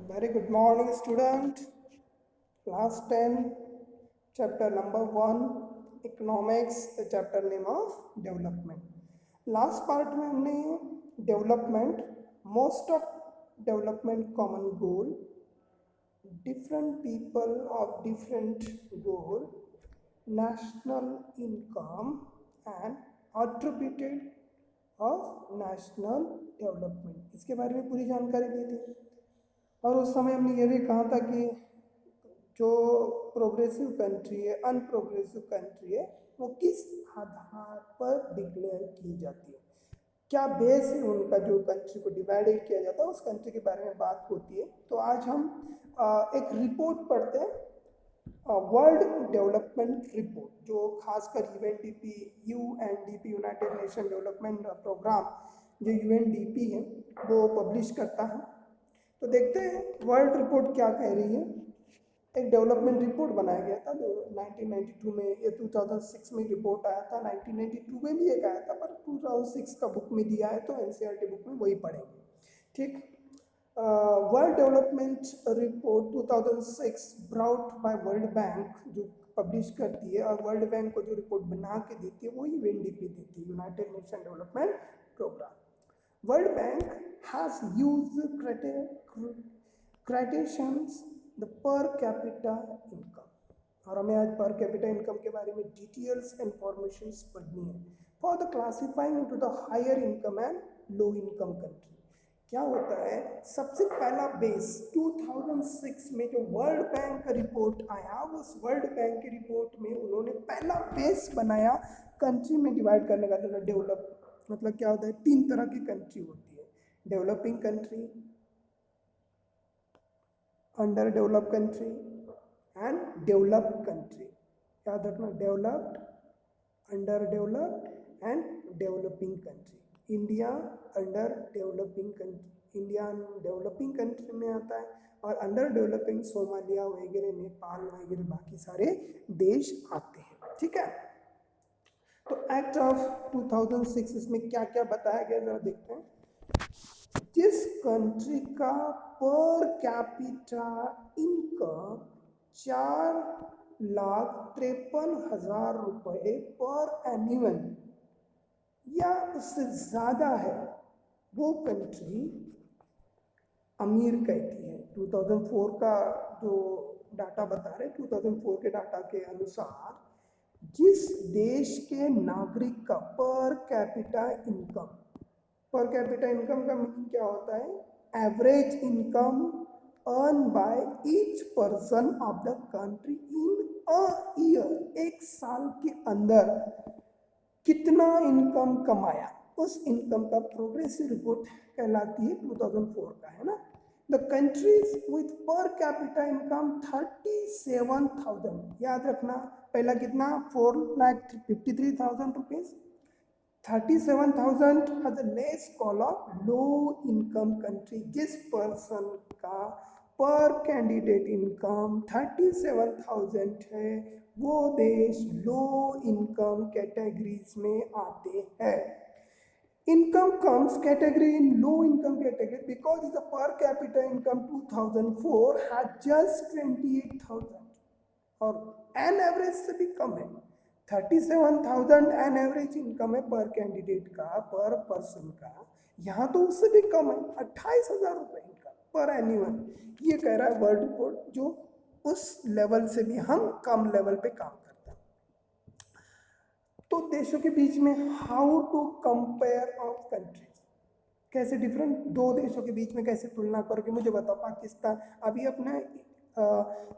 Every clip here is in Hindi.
Very good morning, student. Class 10, chapter number 1, Economics, the chapter name of Development. Last part में हमने development, most of development common goal, different people of different goal, national income and attributed of national development. इसके बारे में पूरी जानकारी दी थी और उस समय हमने ये भी कहा था कि जो प्रोग्रेसिव कंट्री है अनप्रोग्रेसिव कंट्री है वो किस आधार पर डिक्लेयर की जाती है, क्या बेस है उनका, जो कंट्री को डिवाइडेड किया जाता है उस कंट्री के बारे में बात होती है। तो आज हम एक रिपोर्ट पढ़ते हैं, वर्ल्ड डेवलपमेंट रिपोर्ट, जो खासकर UNDP United nation development programme जो यूएनडीपी है वो पब्लिश करता है। तो देखते हैं वर्ल्ड रिपोर्ट क्या कह रही है। एक डेवलपमेंट रिपोर्ट बनाया गया था जो 1992 में, ये 2006 में रिपोर्ट आया था, 1992 में भी एक आया था पर 2006 का बुक में दिया है तो एनसीईआरटी बुक में वही पढ़ेंगे। ठीक, world development report 2006 brought by world bank जो पब्लिश करती है, और वर्ल्ड बैंक को जो रिपोर्ट बना के देती है वो यूएनडीपी देती है, united nation development programme. World Bank has used criteria the per capita income, और हमें आज पर कैपिटा इनकम के बारे में डिटेल्स इंफॉर्मेशन पढ़नी है for the classifying into the higher income and low income country. क्या होता है, सबसे पहला बेस 2006 में जो वर्ल्ड बैंक का रिपोर्ट आया, उस वर्ल्ड बैंक की रिपोर्ट में उन्होंने पहला बेस बनाया कंट्री में डिवाइड करने का। डेवलप मतलब क्या होता है, तीन तरह की कंट्री होती है, developing country, under developed country and developed country. याद रखना, developed, under developed and developing country. India under developing country, India developing country में आता है, और अंडर डेवलपिंग सोमालिया वगैरह, नेपाल वगैरह, बाकी सारे देश आते हैं। ठीक है, तो एक्ट ऑफ 2006 इसमें क्या क्या बताया गया जरा देखते हैं। जिस कंट्री का पर कैपिटा इनकम 4,53,000 रुपये पर एनुअल या उससे ज़्यादा है वो कंट्री अमीर कहती है। 2004 का जो डाटा बता रहे, 2004 के डाटा के अनुसार जिस देश के नागरिक का पर कैपिटा इनकम, पर कैपिटा इनकम का मीनिंग क्या होता है, average income earn by each person of the country in a year, एक साल के अंदर कितना इनकम कमाया, उस इनकम का प्रोग्रेसिव रिपोर्ट कहलाती है, 2004 का है ना। द कंट्रीज विथ पर कैपिटा इनकम 37,000, याद रखना पहला कितना, 4,53,000 रुपीज, 37,000 है the less call of low income country. जिस पर्सन का पर कैंडिडेट इनकम 37,000 है वो देश लो इनकम कैटेगरीज में आते हैं। Income comes category in low income category because the per capita income 2004 had just 28,000 और एन एवरेज से भी कम है, 37,000 एन एवरेज इनकम है पर कैंडिडेट का, पर पर्सन का, यहाँ तो उससे भी कम है, 28,000 रुपये इनकम पर एनुअल। ये कह रहा है वर्ल्ड रिपोर्ट, जो उस लेवल से भी हम कम लेवल पे काम करते हैं। तो देशों के बीच में how to compare of countries, कैसे डिफरेंट दो देशों के बीच में कैसे तुलना करोगे, मुझे बताओ। पाकिस्तान, अभी अपना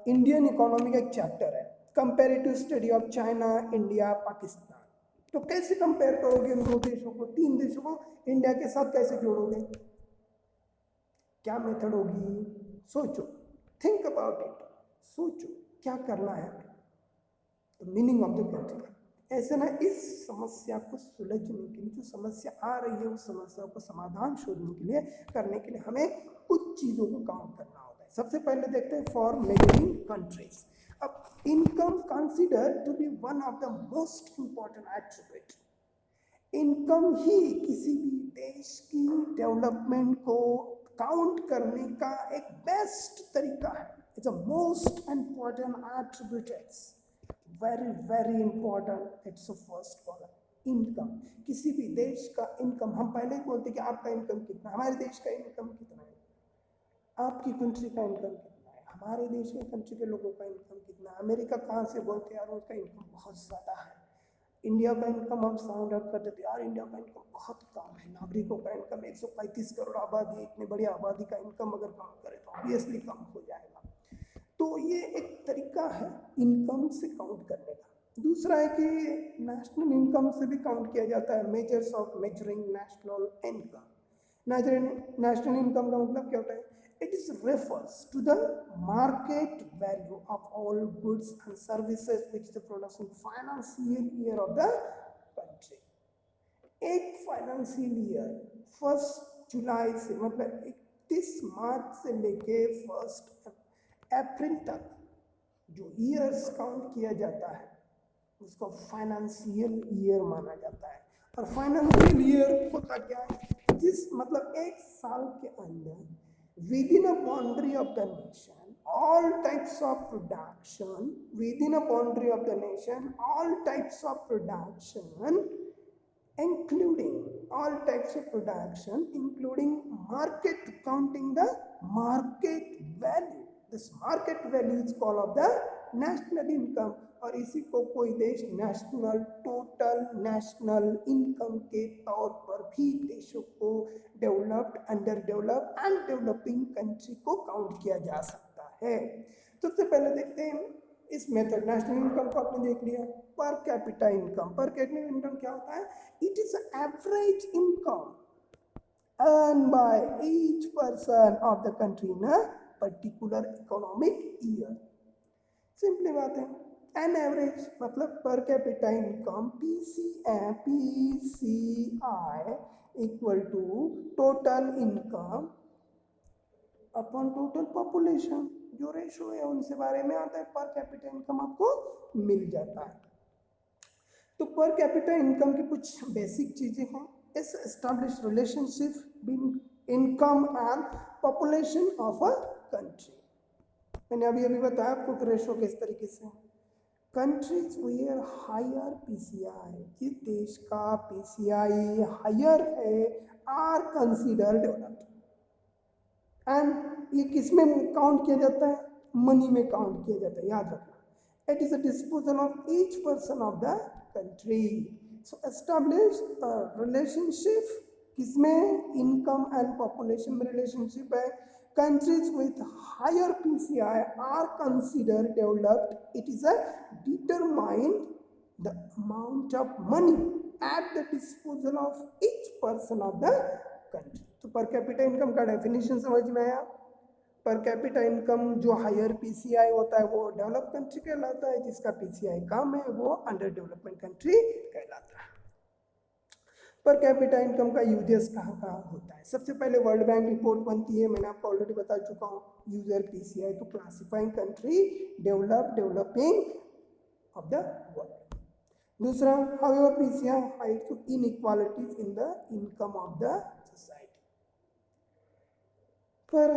इंडियन इकोनॉमी का एक चैप्टर है, comparative study of China, India, Pakistan. तो कैसे कंपेयर करोगे इन दो देशों को, तीन देशों को इंडिया के साथ कैसे जोड़ोगे, क्या मेथड होगी, सोचो, थिंक अबाउट इट, सोचो क्या करना है, मीनिंग ऑफ द कंट्री। ऐसे ना इस समस्या को सुलझने के लिए, जो समस्या आ रही है उस समस्या को समाधान शोधने के लिए, करने के लिए हमें कुछ चीज़ों को काम करना होता है। सबसे पहले देखते हैं फॉर मेजरिंग कंट्रीज। अब income consider to be one of the most important attribute. Income ही किसी भी देश की डेवलपमेंट को काउंट करने का एक बेस्ट तरीका है. It's a most important attributes, very important. It's a first column, income. किसी भी देश का इनकम, हम पहले ही बोलते कि आपका इनकम कितना है, हमारे देश का इनकम कितना है, आपकी कंट्री का इनकम कितना है, हमारे देश के कंट्री के लोगों का इनकम कितना है. अमेरिका कहाँ से बोलते हैं यार उसका इनकम बहुत ज़्यादा है. इंडिया का इनकम हम साउंड आउट करते थे यार इंडिया का इनकम बहुत कम है. नागरिकों का इनकम 135 करोड़ आबादी, इतनी बड़ी आबादी का इनकम अगर काउंट करें तो ऑब्वियसली कम हो जाएगा. तो ये एक तरीका है इनकम से काउंट करने का. दूसरा है कि नेशनल इनकम से भी काउंट किया जाता है. Measures of measuring national income. National income का मतलब क्या होता है? It is refers to the market value of all goods and services which the production financial year of the country. एक फाइनेंशियल ईयर 1 जुलाई से मतलब 31 मार्च से लेके 1 अप्रैल तक जो ईयर्स काउंट किया जाता है उसको फाइनेंशियल ईयर माना जाता है. और फाइनेंशियल ईयर होता क्या है? जिस मतलब एक साल के अंदर within a boundary of the nation, all types of production, within a boundary of the nation, all types of production, including all types of production, including market, counting the market value. This market value is called of the national income. और इसी को कोई देश नेशनल टोटल नेशनल इनकम के तौर पर भी देशों को developed, under developed and developing country को काउंट किया जा सकता है. तो सबसे पहले देखते हैं इस मेथड. नेशनल इनकम को आपने देख लिया. पर कैपिटा इनकम. पर कैपिटा इनकम क्या होता है? It is average income earned by each person of the country in a particular economic year. Simply बात है. एन एवरेज मतलब per capita income PCI equal to total income upon total population. जो रेशो है उनसे बारे में आता है. पर कैपिटा इनकम आपको मिल जाता है. तो पर कैपिटा इनकम की कुछ बेसिक चीजें हैं. इस establish relationship between income and population of a country. मैंने अभी बताया आपको रेशो किस तरीके से है. कंट्रीज वेयर हायर PCI, जिस देश का PCI हायर है आर कंसीडर डेवलप्ड. एंड ये किस में काउंट किया जाता है? मनी में काउंट किया जाता है. याद रखना. It is a disposal of each person of the country. So establish relationship किसमें? इनकम एंड पॉपुलेशन में रिलेशनशिप है. Countries with higher PCI are considered developed. It is a determined the amount of money at the disposal of each person of the country. तो पर कैपिटा इनकम का डेफिनेशन समझ में आया. पर कैपिटा इनकम जो हायर PCI होता है वो डेवलप कंट्री कहलाता है, जिसका PCI कम है वो अंडर डेवलपमेंट कंट्री कहलाता है. पर कैपिटा इनकम का यूजेस कहाँ कहाँ होता है? सबसे पहले वर्ल्ड बैंक रिपोर्ट बनती है. मैंने आपको ऑलरेडी बता चुका हूँ. User PCI to classifying country developing of the world. दूसरा, however PCI hide to inequalities in the income of the society. पर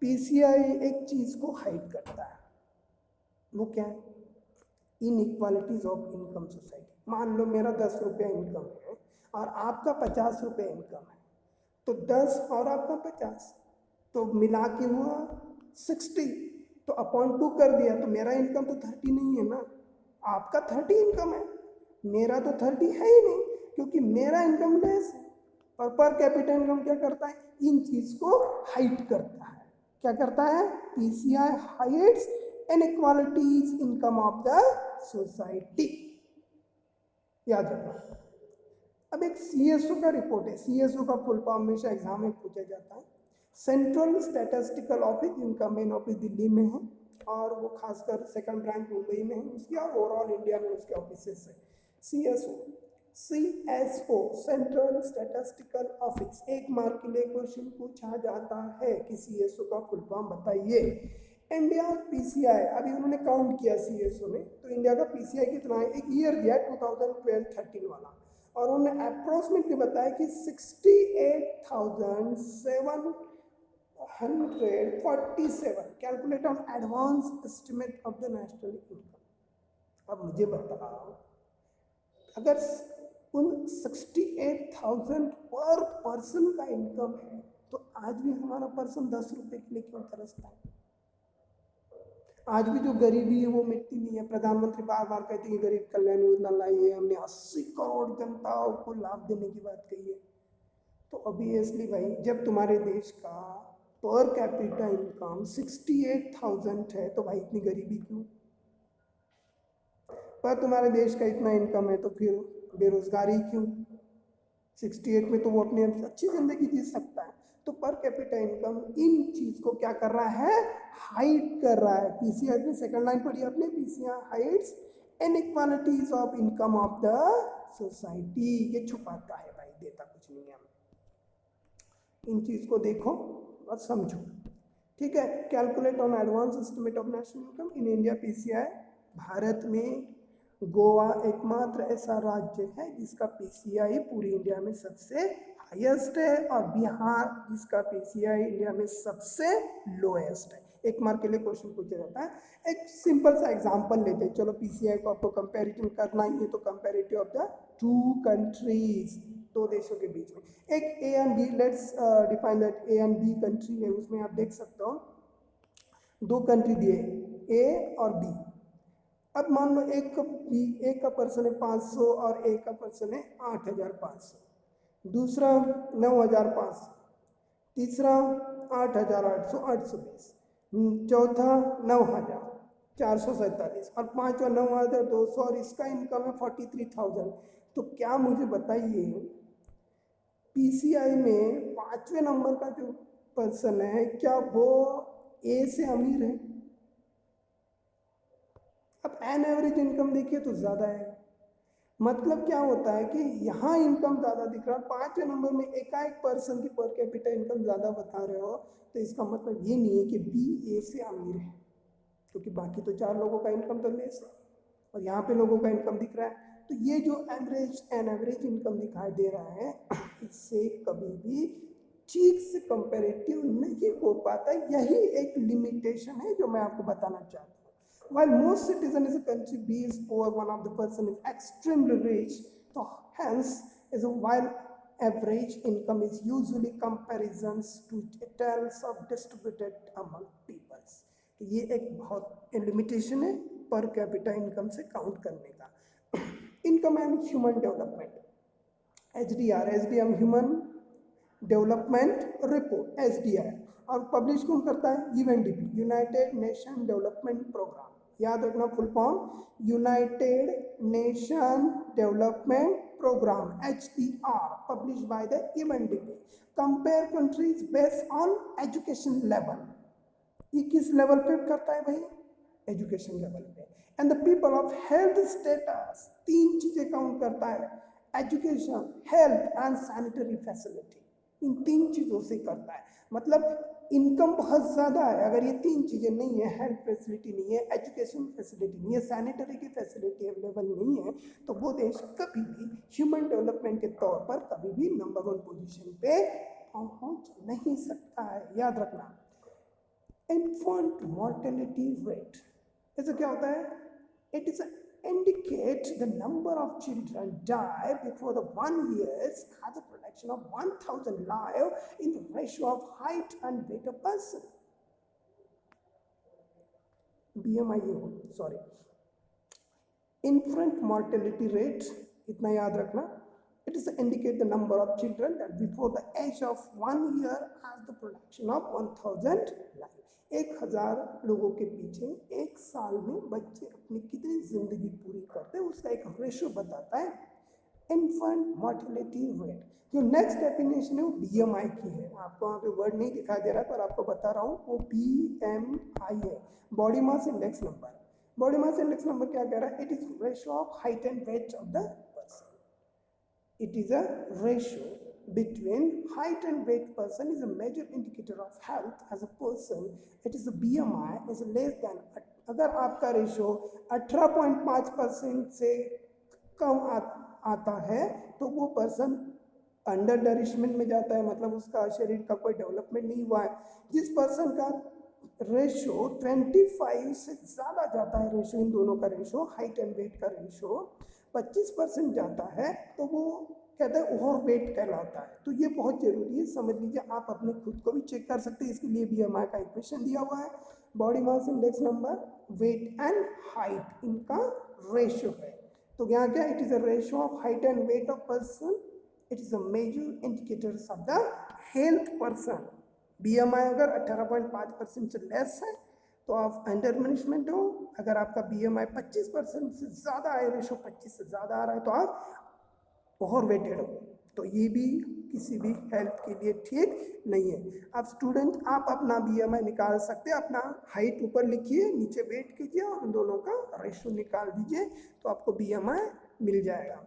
PCI एक चीज को हाइड करता है. वो क्या है? Inequalities of income society. मान लो मेरा 10 रुपया इनकम है और आपका 50 रुपये इनकम है. तो 10 और आपका 50 तो मिला के हुआ 60. तो अपॉन 2 कर दिया तो मेरा इनकम तो 30 नहीं है ना. आपका 30 इनकम है, मेरा तो 30 है ही नहीं क्योंकि मेरा इनकम लेस है. और पर कैपिटा इनकम क्या करता है? इन चीज को हाइड करता है. क्या करता है? PCI hides inequalities income of the society. याद रखना. अब एक CSO का रिपोर्ट है. CSO का फुल फॉर्म हमेशा एग्जाम में पूछा जाता है. सेंट्रल स्टैटिस्टिकल ऑफिस, जिनका मेन ऑफिस दिल्ली में है और वो खासकर सेकंड ब्रांच मुंबई में है उसकी, और ओवरऑल इंडिया में उसके ऑफिस है. CSO central statistical office. एक मार्क के लिए क्वेश्चन पूछा जाता है कि CSO का फुल फॉर्म बताइए. इंडिया PCI अभी उन्होंने काउंट किया CSO ने, तो इंडिया का PCI कितना है? एक ईयर दिया 2012-13 वाला, और उन्होंने अप्रोक्सीमेटली बताया कि 68,700 147 calculate on advance estimate of the national income. अब मुझे बताओ, अगर उन 68,000 पर पर्सन का इनकम है तो आज भी हमारा पर्सन 10 रुपए के लिए क्यों तरसता है? आज भी जो गरीबी है वो मिटती नहीं है। प्रधानमंत्री बार बार कहते हैं गरीब कल्याण योजना लाई है, हमने 80 करोड़ जनताओं को लाभ देने की बात कही है। तो ऑब्वियसली भाई, जब तुम्हारे देश का पर कैपिटा इनकम 68,000 है तो भाई इतनी गरीबी क्यों? पर तुम्हारे देश का इतना इनकम है तो फिर बेरोजगारी क्यों? 68 में तो वो अपनी अच्छी जिंदगी जी सकता है। तो पर कैपिटा इनकम इन चीज को क्या कर रहा है? हाइड कर रहा है। पीसीआई में सेकंड लाइन पढ़ी आपने, PCI hides inequalities of income of the society. ये छुपाता है भाई, देता कुछ नहीं है। इन चीज को देखो और समझो, ठीक है। Calculate on advance estimate of national income in India PCI. Bharat में गोवा एकमात्र ऐसा राज्य है जिसका पीसीआई पूरी इंडिया में सबसे हाईएस्ट है, और बिहार जिसका पीसीआई इंडिया में सबसे लोएस्ट है। एक मार्क के लिए क्वेश्चन पूछा जाता है। एक सिंपल सा एग्जांपल लेते हैं, चलो पीसीआई को आपको कंपैरिजन करना ही है तो comparative of the two countries, दो देशों के बीच में। एक A and B, let's define that A and B country है। उसमें आप देख सकते हो दो कंट्री दिए, ए और बी। अब मान लो एक का पर्सन है 500 और एक का पर्सन है 8,500, दूसरा 9,500, तीसरा 8,800 820, चौथा 9,447 और पांचवा 9,200 और इसका इनकम है 43,000। तो क्या मुझे बताइए, पीसीआई में पांचवें नंबर का जो पर्सन है क्या वो ए से अमीर है? अब एन एवरेज इनकम देखिए तो ज़्यादा है। मतलब क्या होता है कि यहाँ इनकम ज़्यादा दिख रहा है, पांचवें नंबर में एकाएक पर्सन की पर कैपिटा इनकम ज़्यादा बता रहे हो, तो इसका मतलब ये नहीं है कि बी ए से अमीर है, क्योंकि बाकी तो चार लोगों का इनकम तो लेस है और यहाँ पे लोगों का इनकम दिख रहा है। तो ये जो एन एवरेज इनकम दिखाई दे रहा है, इससे कभी भी ठीक से कंपेरेटिव नहीं हो पाता। यही एक लिमिटेशन है जो मैं आपको बताना चाहता हूँ। While most citizen is a country B is poor, one of the person is extremely rich, so hence is a while average income is usually comparisons to details of distributed among peoples। तो ये एक बहुत लिमिटेशन है पर कैपिटा इनकम से काउंट करने का। Income and human development, HDR human development report SDR, और पब्लिश कौन करता है? UNDP, United nation development programme. याद रखना full form, United nation development programme HDR, publish by the UNDP. Compare countries based on education level. ये किस लेवल पे करता है भाई? एजुकेशन लेवल पे। And the people of health status, तीन चीजें काउंट करता है, education, health and sanitary facility. इन तीन चीजों से करता है। मतलब इनकम बहुत ज्यादा है, अगर ये तीन चीजें नहीं है, हेल्थ फैसिलिटी नहीं है, एजुकेशन फैसिलिटी नहीं है, सैनिटरी की फैसिलिटी अवेलेबल नहीं है, तो वो देश कभी भी ह्यूमन डेवलपमेंट के तौर पर कभी भी नंबर 1 पोजीशन पे पहुंच नहीं सकता है। याद रखना। इन्फेंट मोर्टेलिटी रेट, ऐसा क्या होता है? It is indicate the number of children die before the 1 years has a protection of 1,000 life in the ratio of height and weight of person। BMI sorry, infant mortality rate, इतना याद रखना। It is indicate the number of children that before the age of 1 year has the protection of 1,000 life। 1,000 लोगों के पीछे एक साल में बच्चे अपनी कितनी जिंदगी पूरी करते हैं उसका एक रेशो बताता है इन्फेंट मोर्टेलिटी रेट। जो नेक्स्ट डेफिनेशन है वो BMI की है। आपको वहाँ पे वर्ड नहीं दिखाई दे रहा है पर आपको बता रहा हूँ, वो BMI है, body mass index number. Body mass index number क्या कह रहा है? It is ratio of height and weight of the person. It is a ratio between height and weight person is a major indicator of health as a person। It is a BMI is less than, अगर आपका रेशो 18.5% से कम आता है तो वो पर्सन अंडर नरिशमेंट में जाता है, मतलब उसका शरीर का कोई डेवलपमेंट नहीं हुआ है। जिस पर्सन का रेशो 25 से ज़्यादा जाता है, रेशो इन दोनों का रेशो, हाइट एंड वेट का रेशो 25% जाता है, तो वो कहते हैं ओवर वेट कहलाता है। तो ये बहुत जरूरी है, समझ लीजिए। आप अपने खुद को भी चेक कर सकते हैं, इसके लिए BMI का इक्वेशन दिया हुआ है। Body mass index number, weight and height, इनका रेशो है। तो यहाँ क्या, it is a ratio of height and weight of person, it is a major indicators of the health person. BMI अगर 18.5% से लेस है तो आप अंडर मैनेजमेंट हो। अगर आपका BMI 25% से ज़्यादा है, रेशो 25 से ज़्यादा आ रहा है, तो आप ओवर वेटेड हो। तो ये भी किसी भी हेल्थ के लिए ठीक नहीं है। आप स्टूडेंट, आप अपना BMI निकाल सकते हैं, अपना हाइट ऊपर लिखिए, नीचे वेट कीजिए और उन दोनों का रेशो निकाल दीजिए, तो आपको BMI मिल जाएगा।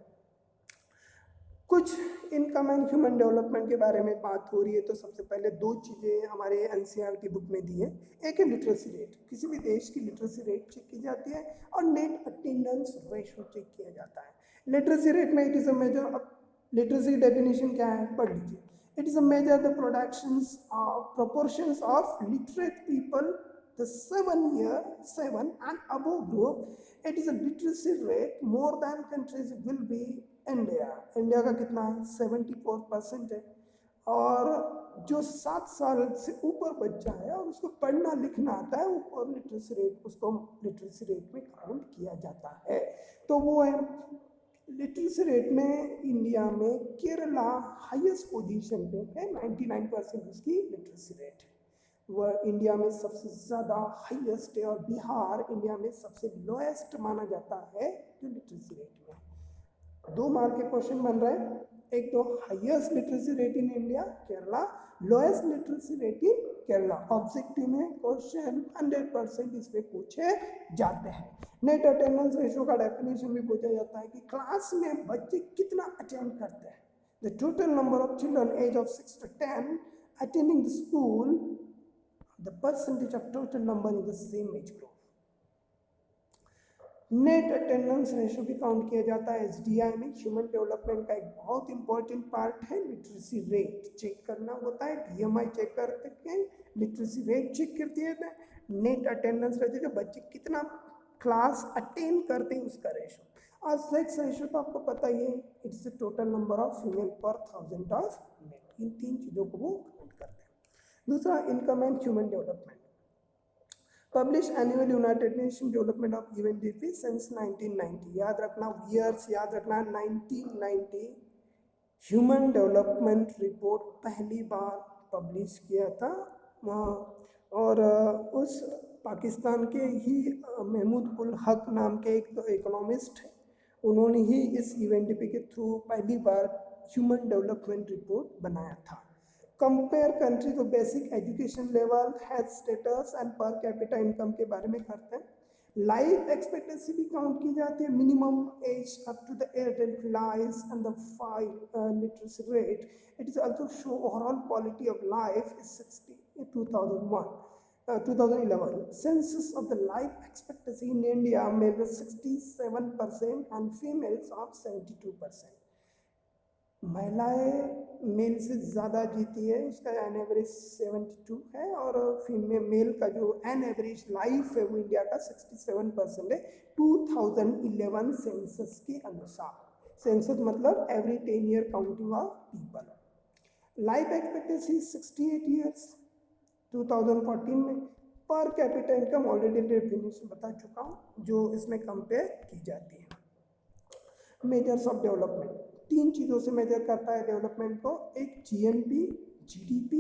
कुछ इनकम एंड ह्यूमन डेवलपमेंट के बारे में बात हो रही है, तो सबसे पहले दो चीज़ें हमारे NCERT बुक में दी है। एक है लिटरेसी रेट, किसी भी देश की लिटरेसी रेट चेक की जाती है, और नेट अटेंडेंस रेशो चेक किया जाता है। लिटरेसी रेट में it is a measure of, literacy definition क्या है पढ़ लीजिए। It is a measure the productions proportions of literate people, the 7 and above group. It is a literacy rate more than countries will be India. India का कितना है, 74% है। और जो 7 साल से ऊपर बच्चा है और उसको पढ़ना लिखना आता है, और लिटरेसी रेट, उसको लिटरेसी रेट में काउंट किया जाता है। तो वो है लिटरेसी रेट में इंडिया में केरला हाईएस्ट पोजीशन पे है, 99% उसकी लिटरेसी रेट है। वह इंडिया में सबसे ज़्यादा हाईएस्ट है, और बिहार इंडिया में सबसे लोएस्ट माना जाता है जो लिटरेसी रेट में। 2 मार्क के क्वेश्चन बन रहे हैं, एक तो highest literacy rate in India Kerala, lowest literacy rate in Kerala. Objective में क्वेश्चन 100% इस पे पूछे जाते हैं। नेट अटेंडेंस रेशियो का डेफिनेशन भी पूछा जाता है कि क्लास में बच्चे कितना अटेंड करते हैं। The total number of children age of 6 to 10 attending the school, the percentage of total number in the same age group. Net attendance ratio भी काउंट किया जाता है SDI में। ह्यूमन डेवलपमेंट का एक बहुत इंपॉर्टेंट पार्ट है लिटरेसी रेट चेक करना होता है। BMI चेक करते हैं, लिटरेसी रेट चेक करती है, नेट अटेंडेंस रहती है, जो बच्चे कितना क्लास अटेंड करते हैं उसका रेशो। और सेक्स रेशो तो आपको पता ही है, it's the total number of female पर 1000 ऑफ मेल। इन 3 चीज़ों को वो काउंट करते हैं। दूसरा, income and human development, publish annual United nation development of UNDP since 1990। याद रखना ईयर्स, याद रखना 1990 ह्यूमन डेवलपमेंट रिपोर्ट पहली बार पब्लिश किया था। और उस पाकिस्तान के ही महमूद उल हक नाम के एक इकोनॉमिस्ट हैं, उन्होंने ही इस UNDP के थ्रू पहली बार ह्यूमन डेवलपमेंट रिपोर्ट बनाया था। कंपेयर कंट्री को basic education level, health status and पर कैपिटा इनकम के बारे में करते हैं। लाइफ एक्सपेक्टेंसी भी काउंट की जाती है, minimum age up to the adult life and the 5 literacy rate. It is also show overall quality of life is 2011 census of the life expectancy in India male was 67% and females of 72%। महिलाएं मेल से ज़्यादा जीती है, उसका एन एवरेज 72 है, और फीमेल मेल का जो एन एवरेज लाइफ है वो इंडिया का 67% है 2011 सेंसस के अनुसार। सेंसस मतलब every 10 year counting of people. Life expectancy 68 years 2014 में। पर कैपिटा इनकम ऑलरेडी डेफिनेशन बता चुका हूँ, जो इसमें कंपेयर की जाती है। मेजर्स ऑफ डेवलपमेंट, 3 चीज़ों से मेजर करता है डेवलपमेंट को, एक GNP, GDP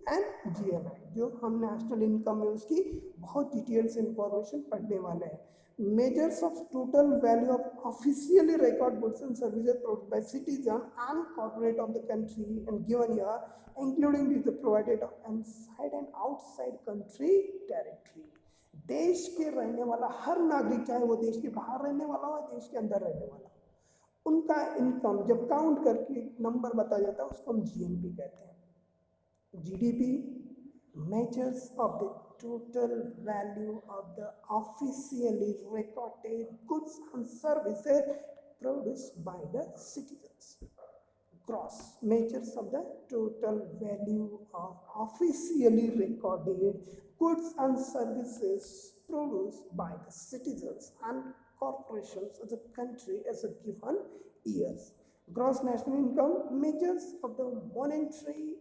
एंड GNI। जो हम नेशनल इनकम में उसकी बहुत डिटेल से इंफॉर्मेशन पढ़ने वाले हैं। Measures of total value of officially record goods and services provided by citizen and corporate of the country and given year including the provided inside and outside country territory. देश के रहने वाला हर नागरिक, चाहे वो देश के बाहर रहने वाला हो या देश के अंदर रहने वाला, उनका इनकम जब काउंट करके नंबर बताया जाता है उसको हम GNP कहते हैं। GDP measures of the total value of the officially recorded goods and services produced by the citizens। Gross measures of the total value of officially recorded goods and services produced by the citizens and corporations of the country as a given years. Gross national income measures of the monetary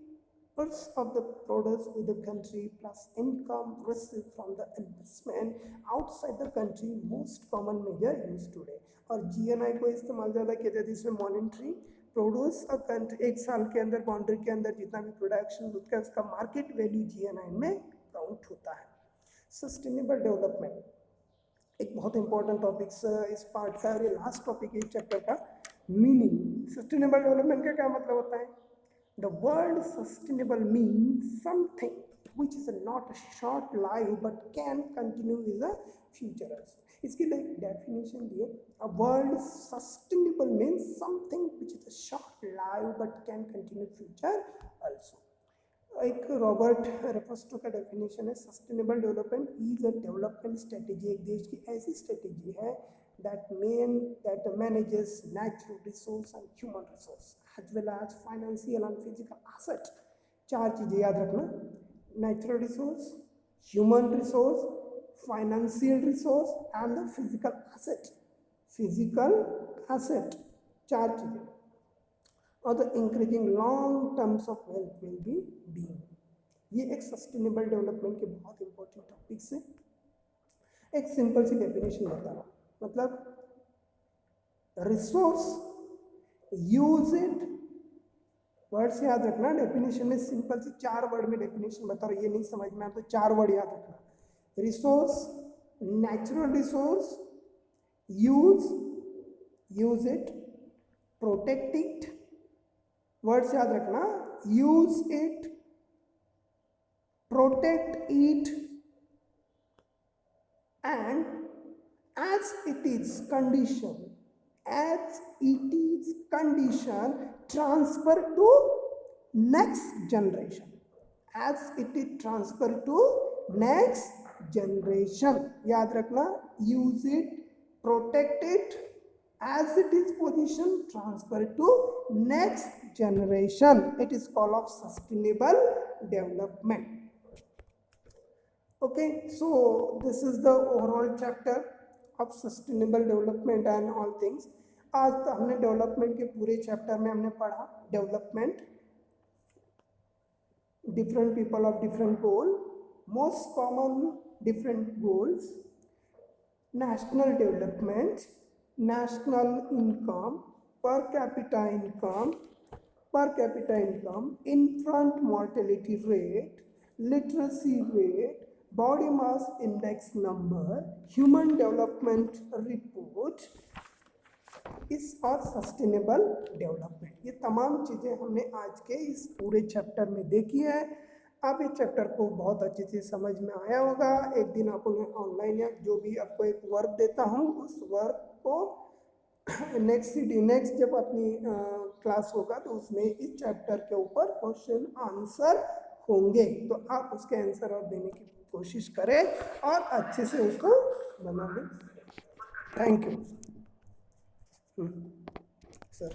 worth of the products with the country plus income received from the investment outside the country, most common measure used today. और GNI को इस्तेमाल ज़्यादा किया जाता है इसमें मॉनेटरी प्रोड्यूस अ कंट्री एक साल के अंदर बाउंड्री के अंदर जितना भी प्रोडक्शन होता है उसका मार्केट वैल्यू GNI में काउंट होता है. सस्टेनेबल डेवलपमेंट एक बहुत इंपॉर्टेंट टॉपिक इस पार्ट का और ये लास्ट टॉपिक है चैप्टर का. मीनिंग सस्टेनेबल डेवलपमेंट का क्या मतलब होता है? The word sustainable means something which is not a short life but can continue in the future also. इसकी एक डेफिनेशन दिए. A word sustainable means something which is a short life but can continue future also. एक रॉबर्ट रेफस्टो का डेफिनेशन है sustainable development is a development strategy. एक देश की ऐसी स्ट्रेटेजी है that manages natural resource and human resource as well as financial and physical asset. चार चीजें याद रखना. Natural resource, human resource, financial resource and the physical asset. Physical asset चार चीजें. और the increasing long terms of wealth will be being. ये एक सस्टेनेबल डेवलपमेंट के बहुत इंपॉर्टेंट टॉपिक्स है. एक सिंपल सी डेफिनेशन बता रहा हूँ. मतलब रिसोर्स, यूज इट, वर्ड से याद रखना. डेफिनेशन में सिंपल सी चार वर्ड में डेफिनेशन बता रहा हूँ. ये नहीं समझ में आया तो चार वर्ड याद रखना. Resource, natural resource, use it, protect it. Word से याद रखना. Use it, protect it and as it is condition transfer to next generation. As it is transfer to next generation. याद रखना. use it, protect it, as it is position transfer to next generation. It is called of sustainable development. Okay, so this is the overall chapter of sustainable development and all things. आज तो हमने डेवलपमेंट के पूरे चैप्टर में हमने पढ़ा development, different people of different goal, most common different goals, national development, national income, पर capita income, infant mortality rate, literacy rate, body mass index number, human development report इस और सस्टेनेबल डेवलपमेंट. ये तमाम चीज़ें हमने आज के इस पूरे चैप्टर में देखी है. आप इस चैप्टर को बहुत अच्छे से समझ में आया होगा. एक दिन आप उन्हें ऑनलाइन या जो भी आपको एक वर्क देता हूँ उस वर्क को नेक्स्ट जब अपनी क्लास होगा तो उसमें इस चैप्टर के ऊपर क्वेश्चन आंसर होंगे. तो आप उसके आंसर और देने की कोशिश करें और अच्छे से उसको बना लें. Thank you sir.